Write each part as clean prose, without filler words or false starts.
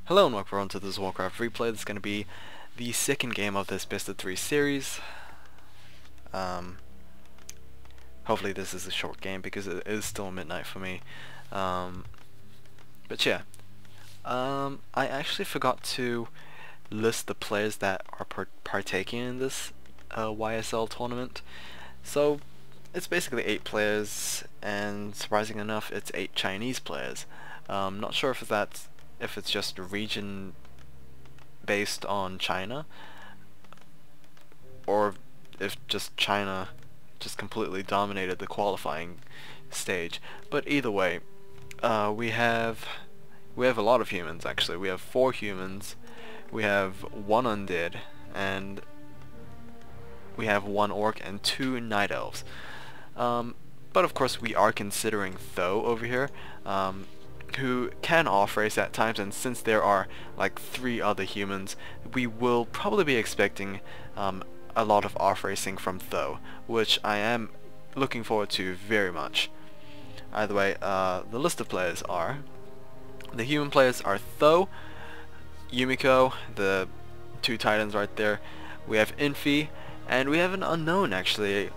Hello and welcome to this Warcraft replay. This is going to be the second game of this Best of 3 series. Hopefully this is a short game because it is still midnight for me. But yeah, I actually forgot to list the players that are partaking in this YSL tournament. So it's basically 8 players, and surprising enough it's 8 Chinese players. Not sure if it's just region based on China, or if just China just completely dominated the qualifying stage. But either way, we have a lot of humans. Actually, we have 4 humans, we have 1 undead, and we have 1 orc and 2 night elves. But of course we are considering Tho over here, who can off-race at times, and since there are like 3 other humans, we will probably be expecting a lot of off-racing from Tho, which I am looking forward to very much. Either way, the list of players are: the human players are Tho, Yumiko, the 2 titans right there, we have Infi, and we have an unknown actually,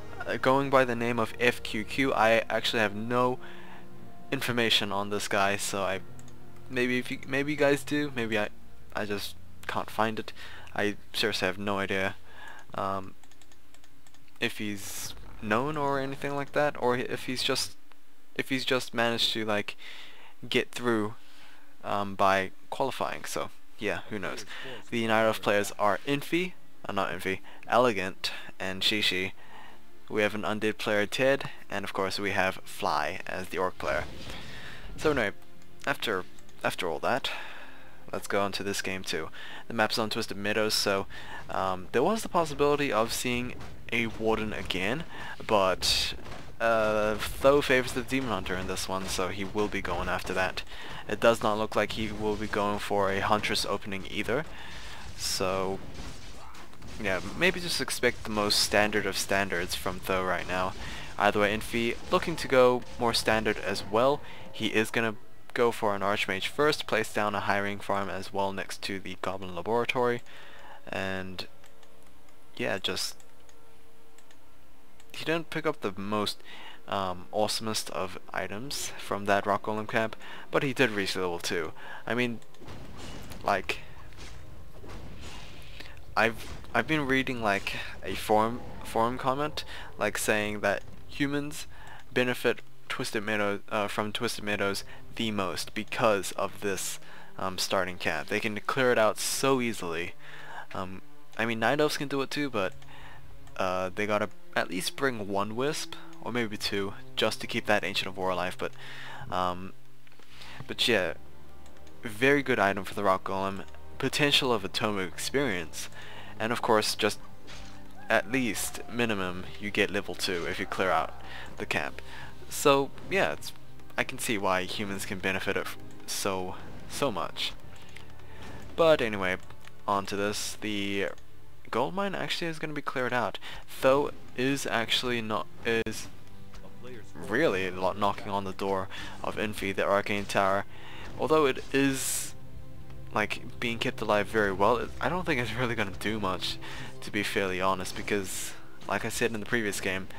going by the name of FQQ. I actually have no information on this guy, so maybe you guys do, maybe I just can't find it. I seriously have no idea if he's known or anything like that, or if he's just managed to like get through by qualifying. So yeah, who knows. The Night Elf players are Elegant, and Shishi. We have an undead player, Ted, and of course we have Fly as the orc player. So anyway, after all that, let's go on to this game too. The map's on Twisted Meadows, so there was the possibility of seeing a warden again, but Tho favors the demon hunter in this one, so he will be going after that. It does not look like he will be going for a huntress opening either, so yeah, maybe just expect the most standard of standards from Tho right now. Either way, Infi looking to go more standard as well. He is gonna go for an archmage first, place down a hiring farm as well next to the goblin laboratory, and yeah, just he didn't pick up the most awesomest of items from that rock golem camp, but he did reach level 2. I mean, like, I've been reading like a forum comment like saying that humans benefit from Twisted Meadows the most because of this starting camp. They can clear it out so easily. I mean, night elves can do it too, but they gotta at least bring 1 wisp or maybe 2 just to keep that Ancient of War alive. But yeah, very good item for the rock golem. Potential of a tome of experience, and of course just at least minimum you get level 2 if you clear out the camp. So yeah, I can see why humans can benefit it so much. But anyway, on to this. The gold mine actually is going to be cleared out. Tho is actually really knocking on the door of Infi, the arcane tower. Although it is like being kept alive very well, I don't think it's really gonna do much, to be fairly honest, because like I said in the previous game,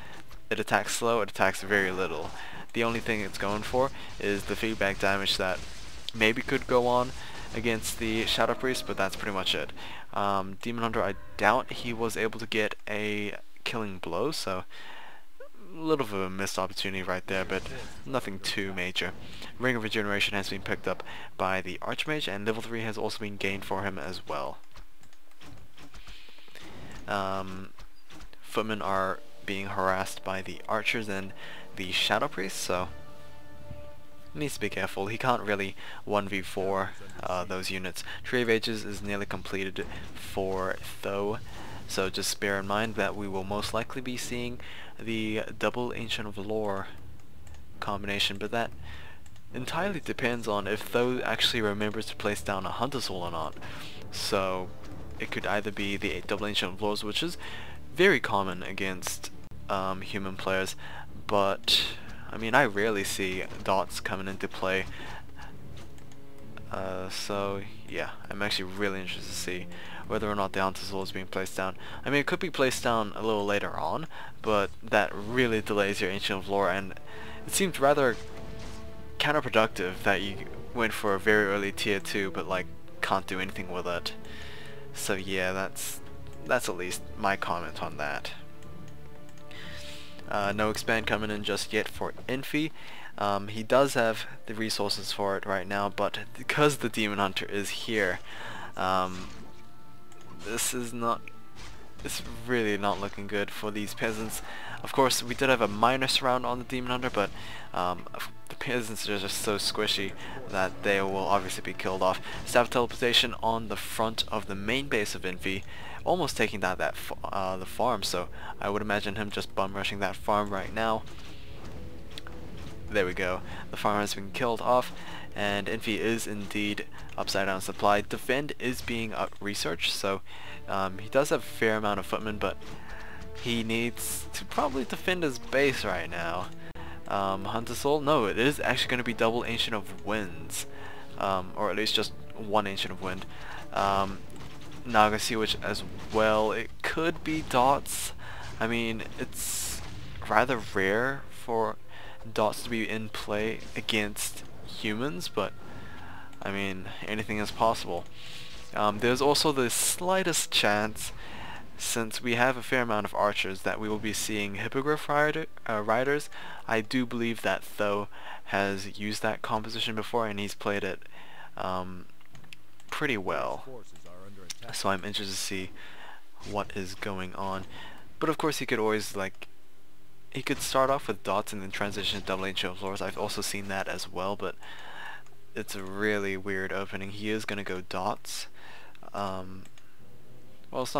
it attacks slow, it attacks very little. The only thing it's going for is the feedback damage that maybe could go on against the Shadow Priest, but that's pretty much it. Demon Hunter, I doubt he was able to get a killing blow, so a little bit of a missed opportunity right there, but nothing too major. Ring of Regeneration has been picked up by the Archmage, and level 3 has also been gained for him as well. Footmen are being harassed by the archers and the Shadow Priest, so needs to be careful. He can't really 1v4 those units. Tree of Ages is nearly completed for Tho, so just bear in mind that we will most likely be seeing the double Ancient of Lore combination, but that entirely depends on if Tho actually remembers to place down a Hunter Soul or not. So it could either be the double Ancient of Lores, which is very common against human players, but I mean, I rarely see dots coming into play So yeah, I'm actually really interested to see whether or not the Hunter Soul is being placed down. I mean, it could be placed down a little later on, but that really delays your Ancient of Lore, and it seems rather counterproductive that you went for a very early tier 2 but like can't do anything with it. So yeah, that's at least my comment on that. No expand coming in just yet for Infi. He does have the resources for it right now, but because the Demon Hunter is here, this is not, it's really not looking good for these peasants. Of course, we did have a minor surround on the Demon Hunter, but the peasants are just so squishy that they will obviously be killed off. Staff teleportation on the front of the main base of Infi, almost taking the farm, so I would imagine him just bum rushing that farm right now. There we go. The farm has been killed off, and Infi is indeed upside down supply. Defend is being researched, so he does have a fair amount of footmen, but he needs to probably defend his base right now. Hunter Soul? No, it is actually going to be double Ancient of Winds, or at least just one Ancient of Wind. Naga Sea Witch as well. It could be dots. I mean, it's rather rare for dots to be in play against humans, but I mean, anything is possible. There's also the slightest chance, since we have a fair amount of archers, that we will be seeing Hippogriff riders. I do believe that Tho has used that composition before, and he's played it pretty well. So I'm interested to see what is going on. But of course he could always, like, he could start off with dots and then transition to double Ancient of Lores. I've also seen that as well, but it's a really weird opening. He is going to go dots. Well, it's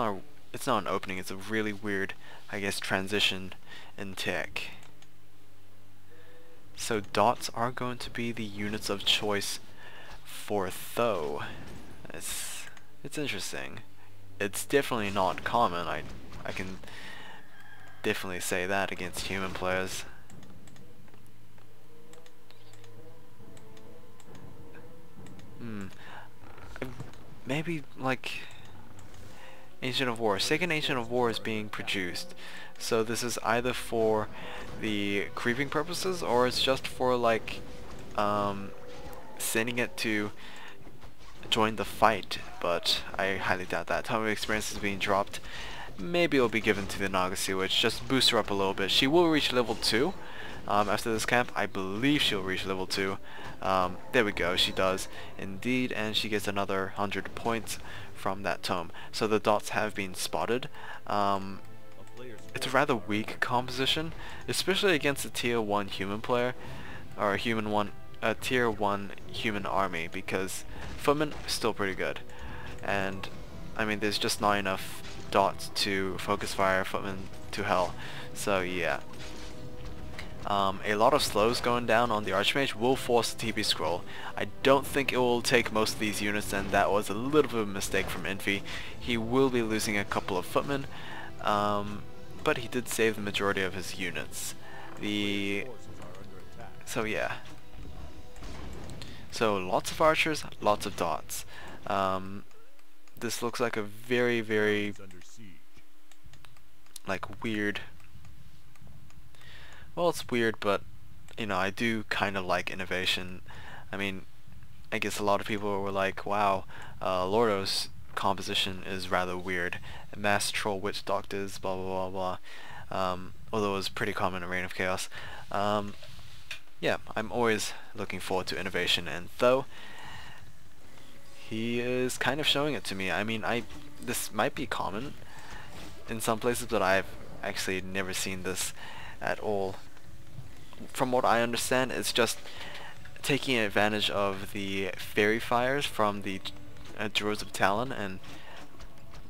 not an opening, it's a really weird, I guess, transition in tech. So dots are going to be the units of choice for Tho. It's interesting. It's definitely not common. I can definitely say that against human players. Maybe like Ancient of War. Second Ancient of War is being produced. So this is either for the creeping purposes, or it's just for like sending it to join the fight, but I highly doubt that. Tome of Experience is being dropped. Maybe it'll be given to the Naga Sea Witch, just boost her up a little bit. She will reach level 2 after this camp. I believe she'll reach level 2. There we go, she does indeed, and she gets another 100 points from that tome. So the dots have been spotted. It's a rather weak composition, especially against a tier 1 human player, or a tier 1 human army, because footmen are still pretty good, and I mean there's just not enough dots to focus fire footmen to hell. So yeah, a lot of slows going down on the Archmage will force the TP scroll. I don't think it will take most of these units, and that was a little bit of a mistake from Infi. He will be losing a couple of footmen, but he did save the majority of his units. So yeah. So lots of archers, lots of dots. This looks like a very, very like weird. Well, it's weird, but you know, I do kind of like innovation. I mean, I guess a lot of people were like, wow, Lordo's composition is rather weird. Mass Troll Witch Doctors, blah blah blah blah. Although it was pretty common in Reign of Chaos. Yeah, I'm always looking forward to innovation, and Tho, he is kind of showing it to me. I mean, this might be common in some places, but I've actually never seen this at all. From what I understand, it's just taking advantage of the fairy fires from the Druids of Talon and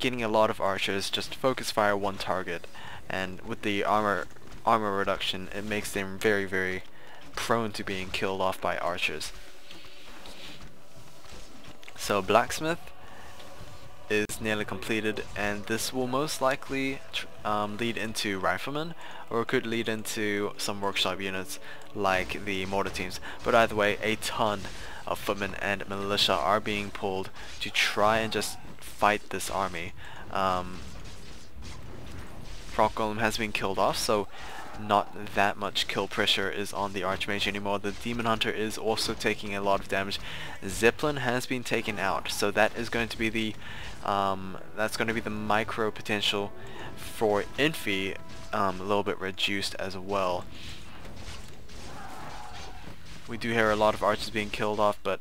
getting a lot of archers just focus fire one target, and with the armor reduction, it makes them very, very prone to being killed off by archers. So Blacksmith is is nearly completed, and this will most likely lead into riflemen, or it could lead into some workshop units like the mortar teams. But either way, a ton of footmen and militia are being pulled to try and just fight this army. Rock Golem has been killed off, so not that much kill pressure is on the Archmage anymore. The Demon Hunter is also taking a lot of damage. Zeppelin has been taken out, so that is going to be the micro potential for Infi, a little bit reduced as well. We do hear a lot of archers being killed off, but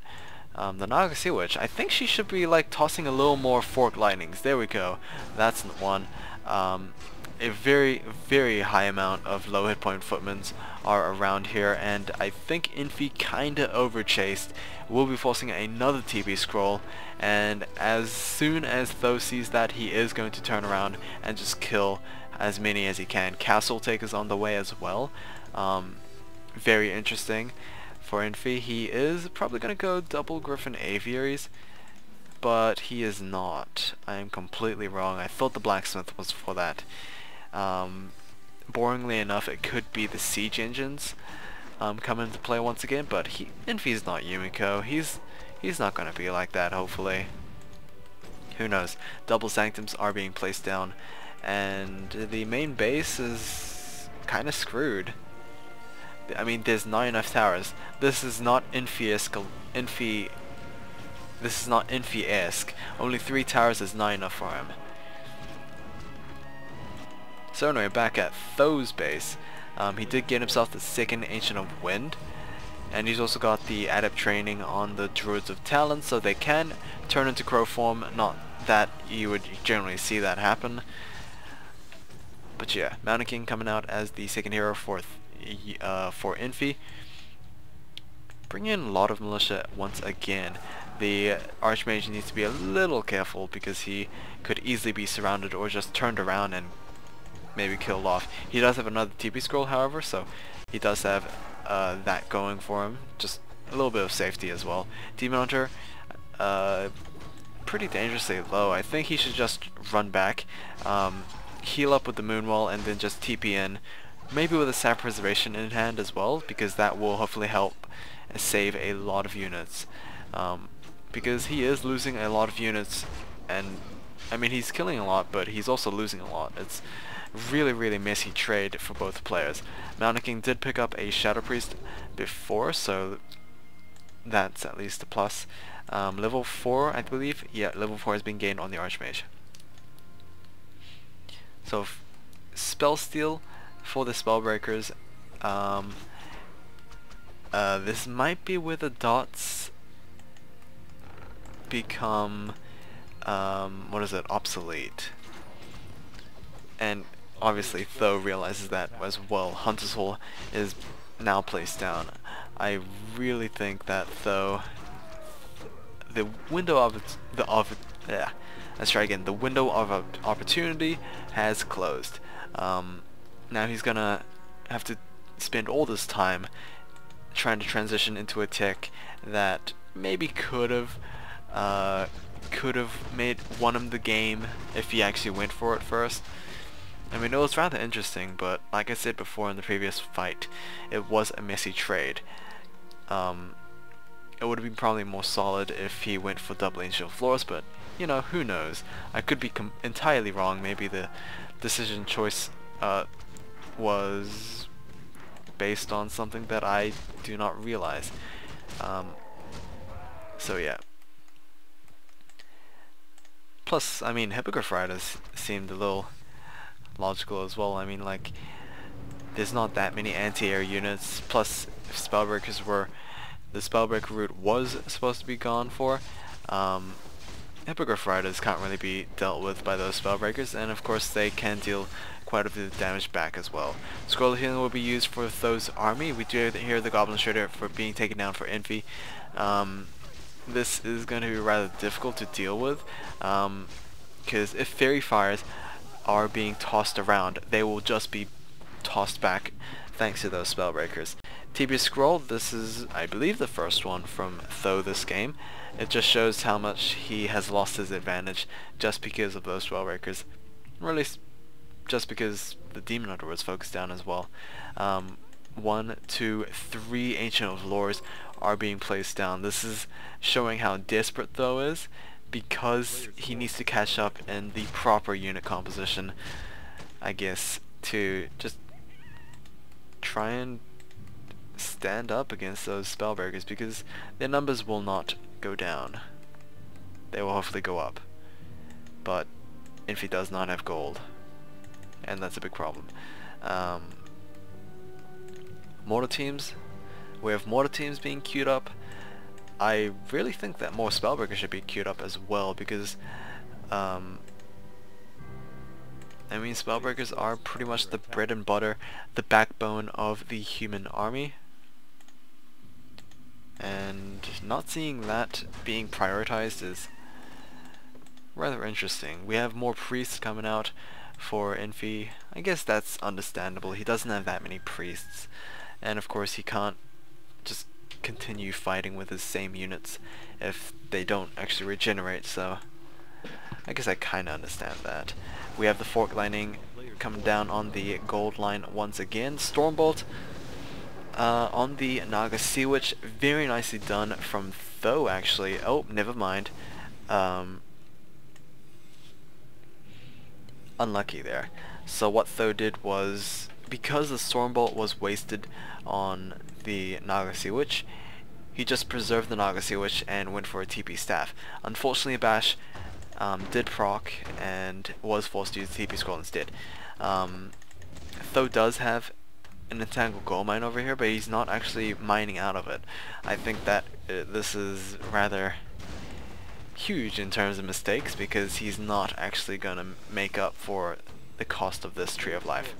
the Naga Sea Witch, I think she should be like tossing a little more fork lightnings. There we go. That's one. A very, very high amount of low hit point footmen are around here, and I think Infi kinda overchased. Will be forcing another TB scroll, and as soon as Tho sees that, he is going to turn around and just kill as many as he can. Castle Take is on the way as well. Very interesting for Infi. He is probably gonna go double Griffin Aviaries, but he is not. I am completely wrong. I thought the blacksmith was for that. Boringly enough, it could be the siege engines come into play once again, but Infi's not Yumiko. He's not gonna be like that, hopefully. Who knows? Double sanctums are being placed down, and the main base is kinda screwed. I mean, there's not enough towers. This is not Infi-esque. This is not Infi-esque. Only 3 towers is not enough for him. So anyway, back at Tho's base, he did get himself the 2nd Ancient of Wind, and he's also got the adept training on the Druids of Talon, so they can turn into crow form. Not that you would generally see that happen, but yeah, Mountain King coming out as the 2nd hero for Infi. Bring in a lot of militia once again. The Archmage needs to be a little careful because he could easily be surrounded or just turned around and maybe killed off. He does have another TP scroll, however, so he does have that going for him. Just a little bit of safety as well. Demon Hunter, pretty dangerously low. I think he should just run back, heal up with the Moonwall, and then just TP in. Maybe with a Sap Preservation in hand as well, because that will hopefully help save a lot of units. Because he is losing a lot of units, and I mean, he's killing a lot, but he's also losing a lot. It's really, really messy trade for both players. Mountain King did pick up a Shadow Priest before, so that's at least a plus. Level 4, I believe. Yeah, level 4 has been gained on the Archmage. So, Spell Steal for the Spellbreakers. This might be where the dots become, obsolete. And obviously Tho realizes that as well. Hunter's Hole is now placed down. I really think that Tho, the window of opportunity has closed. Now he's gonna have to spend all this time trying to transition into a tech that maybe could have won him the game if he actually went for it first. I mean, it was rather interesting, but like I said before in the previous fight, it was a messy trade. It would have been probably more solid if he went for double Ancient Floors, but you know, who knows? I could be entirely wrong. Maybe the decision choice was based on something that I do not realize. So yeah. Plus, I mean, Hippogriff Riders seemed a little logical as well. I mean, like, there's not that many anti-air units, plus if Spellbreakers were, the Spellbreaker route was supposed to be gone for, Hippogriff Riders can't really be dealt with by those Spellbreakers, and of course they can deal quite a bit of damage back as well. Scroll of Healing will be used for Tho's army. We do hear the Goblin Shredder for being taken down for Infi. This is going to be rather difficult to deal with, because if Fairy Fires are being tossed around, they will just be tossed back thanks to those Spellbreakers. TB scroll, this is, I believe, the first one from Tho this game. It just shows how much he has lost his advantage just because of those Spellbreakers. Or at least just because the Demon Hunter was focused down as well. 1, 2, 3 Ancient of Lores are being placed down. This is showing how desperate Tho is, because he needs to catch up in the proper unit composition, I guess, to just try and stand up against those Spellbreakers, because their numbers will not go down. They will hopefully go up. But Infi does not have gold, and that's a big problem. Mortar teams, we have mortar teams being queued up. I really think that more Spellbreakers should be queued up as well, because I mean, Spellbreakers are pretty much the bread and butter, the backbone of the human army, and not seeing that being prioritized is rather interesting. We have more priests coming out for Infi. I guess that's understandable. He doesn't have that many priests, and of course he can't just continue fighting with his same units if they don't actually regenerate, so I guess I kinda understand that. We have the Fork Lightning coming down on the gold line once again. Stormbolt on the Naga Sea Witch, very nicely done from Tho actually. Oh, never mind. Unlucky there. So what Tho did was, because the Stormbolt was wasted on the Naga Sea Witch, he just preserved the Naga Sea Witch and went for a TP staff. Unfortunately, Bash did proc and was forced to use the TP scroll instead. Tho does have an entangled gold mine over here, but he's not actually mining out of it. I think that this is rather huge in terms of mistakes, because he's not actually going to make up for the cost of this Tree of Life.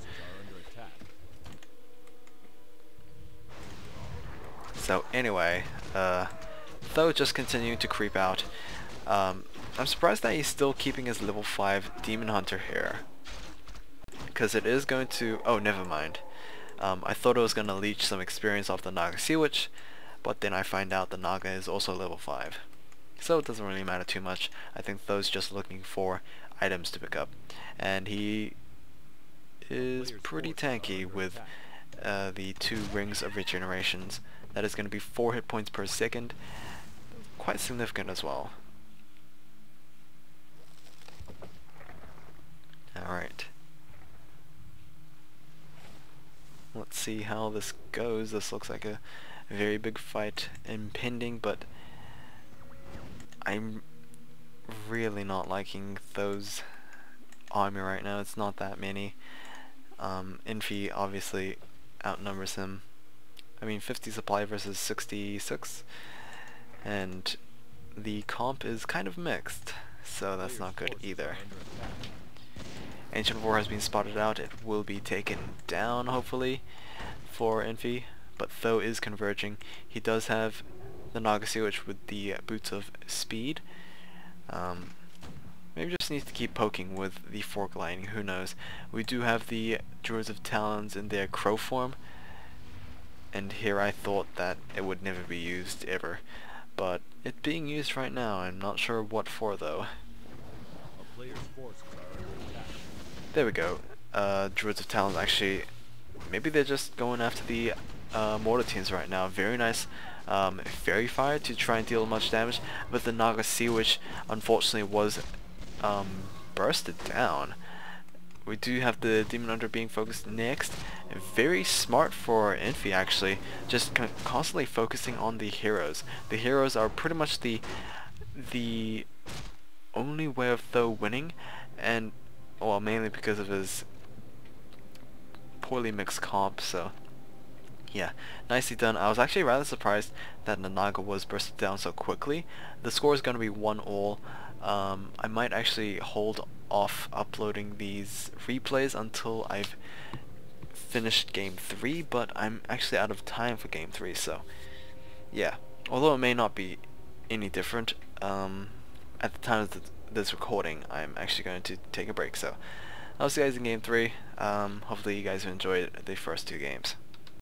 So anyway, Tho just continuing to creep out. I'm surprised that he's still keeping his level 5 Demon Hunter here, because it is going to... oh, never mind. I thought it was going to leech some experience off the Naga Sea Witch, but then I find out the Naga is also level 5. So it doesn't really matter too much. I think Tho's just looking for items to pick up. And he is pretty tanky with the 2 Rings of Regenerations. That is going to be 4 hit points per second. Quite significant as well. Alright. Let's see how this goes. This looks like a very big fight impending, but I'm really not liking Tho's army right now. It's not that many. Infi obviously outnumbers him. I mean, 50 supply versus 66, and the comp is kind of mixed, so that's not good either. Ancient War has been spotted out. It will be taken down, hopefully, for Infi, but Tho is converging. He does have the Naga Sea Witch with the Boots of Speed. Maybe just needs to keep poking with the Fork Lightning, who knows. We do have the Druids of Talons in their crow form, and here I thought that it would never be used ever, but it's being used right now. I'm not sure what for though. There we go. Druids of Talons actually, maybe they're just going after the mortar teams right now. Very nice Fairy Fire to try and deal much damage, but the Naga Sea Witch unfortunately was bursted down. We do have the Demon Hunter being focused next. Very smart for Infi actually, just constantly focusing on the heroes. The heroes are pretty much the only way of Tho winning, and well, mainly because of his poorly mixed comp, so yeah, nicely done. I was actually rather surprised that the Naga was bursted down so quickly. The score is going to be 1-all. I might actually hold off uploading these replays until I've finished game 3, but I'm actually out of time for game 3, so yeah. Although it may not be any different, at the time of this recording, I'm actually going to take a break, so I'll see you guys in game 3. Hopefully you guys have enjoyed the first 2 games.